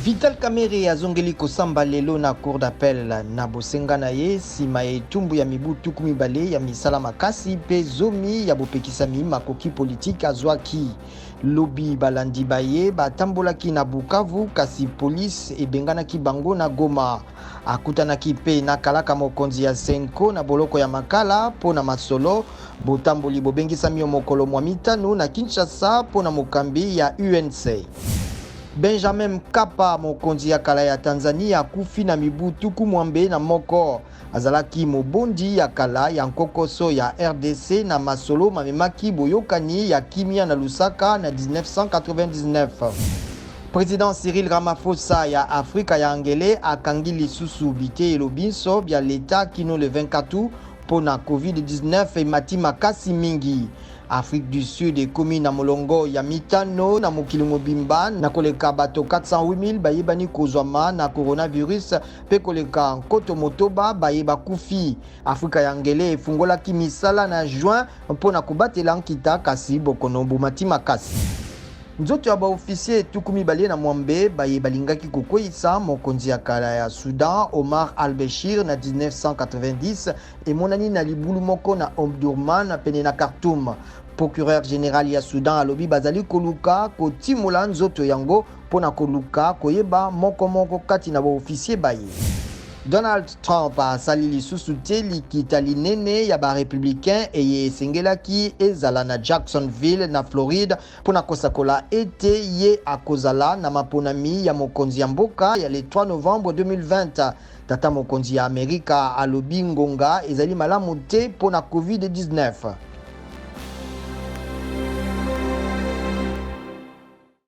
Vital Kamerhe azongeli kosamba lelo na cour d'appel na bosenga na ye sima ya etumbu ya mibu tuku mibale ya misala makasi pe zomi ya bopekisami makoki politique azwaki. Lobi balandi baye batambolaki na Bukavu kasi police ebenganaki bango na Goma. Akutanaki pe na kalaka mokonzi ya Senko na boloko ya makala po na masolo botamboli bobengisami yo mokolo mwa mitano na Kinshasa po na mokambi ya UNC. Benjamin Mkapa mokonzi ya kala ya Tanzania akufi na mibu tuku mwambe na moko. Azalaki mobondi ya kala ya nkokoso ya RDC na masolo mamemaki boyokani ya kimia na Lusaka na 1999. Président Cyril Ramaphosa ya Afrika ya Angele akangi lisusu bite elobinso bya leta kino le 24 pona COVID-19 emati makasi mingi. Afrique du Sud ekomi na molongo ya mitano na mokili mobimba na koleka bato 408,000 bayebani kozwama na coronavirus pe koleka nkoto motoba bayeba kufi. Afrika ya Ngele efungolaki misala na juin mpona kobatela nkita kasi bokono bomati makasi. Nzoto ya baofisier tuku mibale na mwambe baye balingaki kokweyisa mokonzi ya kala ya Sudan Omar al-Bashir na 1990 emonani na libulu moko na Omdurman pene na Khartoum. Procureur général ya Sudan alobi bazali koluka kotimola nzoto yango pona koluka koyeba moko kati na baofisier baye. Donald Trump asali lisusu te likita linene ya ba-républicain eye esengelaki ezala na Jacksonville na Floride pona kosakola ete ye akozala na maponami ya mokonzi ya mboka ya le 3 novembre 2020. Tata mokonzi ya Amerika alobi ngonga ezali malamu te pona COVID-19.